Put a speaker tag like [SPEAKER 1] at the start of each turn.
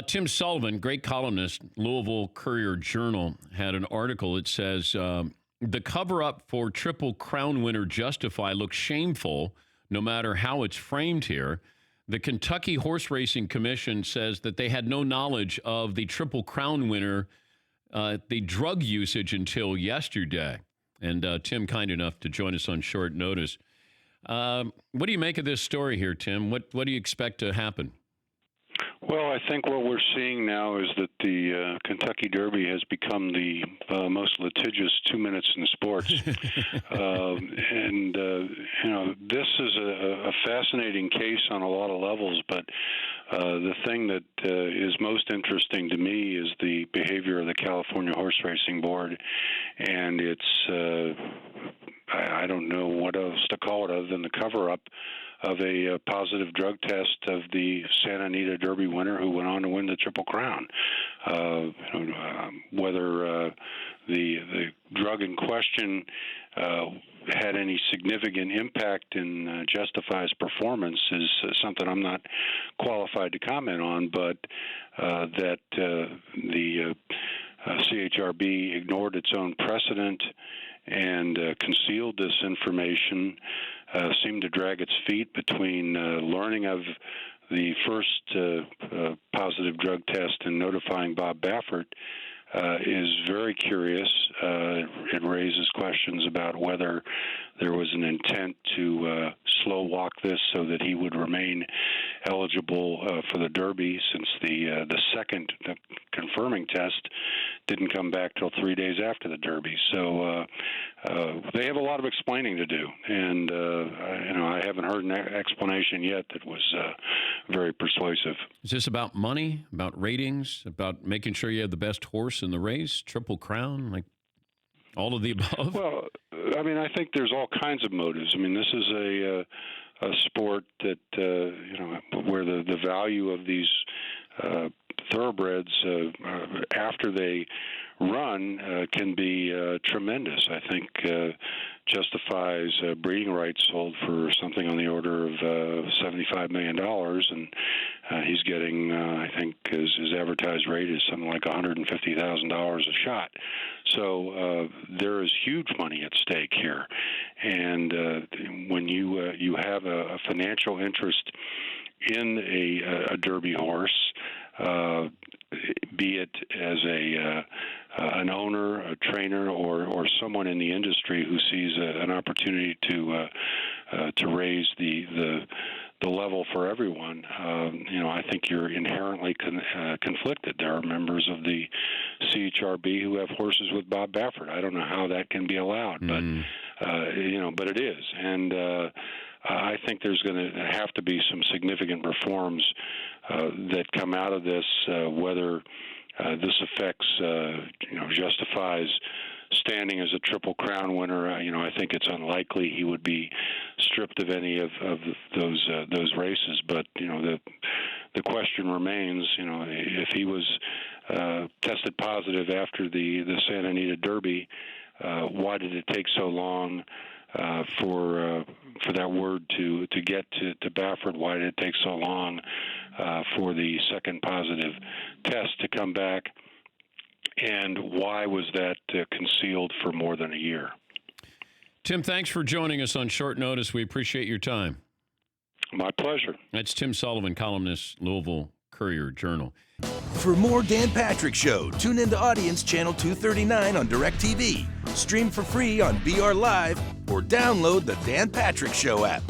[SPEAKER 1] Tim Sullivan, great columnist, Louisville Courier-Journal, had an article that says the cover-up for Triple Crown winner Justify looks shameful no matter how it's framed here. The Kentucky Horse Racing Commission says that they had no knowledge of the Triple Crown winner, the drug usage until yesterday. And Tim, kind enough to join us on short notice. What do you make of this story here, Tim? What do you expect to happen?
[SPEAKER 2] Well, I think what we're seeing now is that the Kentucky Derby has become the most litigious 2 minutes in sports. This is a fascinating case on a lot of levels, but the thing that is most interesting to me is the behavior of the California Horse Racing Board, and it's I don't know what else to call it other than the cover-up of a positive drug test of the Santa Anita Derby winner who went on to win the Triple Crown. Whether the drug in question had any significant impact in Justify's performance is something I'm not qualified to comment on, but that the CHRB ignored its own precedent and concealed this information, seemed to drag its feet between learning of the first positive drug test and notifying Bob Baffert, is very curious. It raises questions about whether there was an intent to slow walk this so that he would remain eligible for the Derby, since the second confirming test didn't come back till 3 days after the Derby. So they have a lot of explaining to do, and I haven't heard an explanation yet that was very persuasive.
[SPEAKER 1] Is this about money, about ratings, about making sure you have the best horse in the race, Triple Crown, like all of the above?
[SPEAKER 2] Well, I mean, I think there's all kinds of motives. I mean, this is a sport that where the value of these thoroughbreds after they run can be tremendous. I think Justify's breeding rights sold for something on the order of $75 million, and he's getting, I think, his advertised rate is something like $150,000 a shot. So there is huge money at stake here, and when you have a financial interest in a Derby horse, be it as an owner, a trainer, or someone in the industry who sees an opportunity to raise the level for everyone, I think you're inherently conflicted. There are members of the CHRB who have horses with Bob Baffert. I don't know how that can be allowed, but it is, and I think there's going to have to be some significant reforms that come out of this, whether this affects, Justify's standing as a Triple Crown winner. I think it's unlikely he would be stripped of any of those races. But the question remains, if he was tested positive after the Santa Anita Derby, why did it take so long for that word to get to Baffert? Why did it take so long for the second positive test to come back? And why was that concealed for more than a year?
[SPEAKER 1] Tim, thanks for joining us on short notice. We appreciate your time.
[SPEAKER 2] My pleasure.
[SPEAKER 1] That's Tim Sullivan, columnist, Louisville Courier-Journal.
[SPEAKER 3] For more Dan Patrick Show, tune into Audience Channel 239 on DirecTV. Stream for free on BR Live or download the Dan Patrick Show app.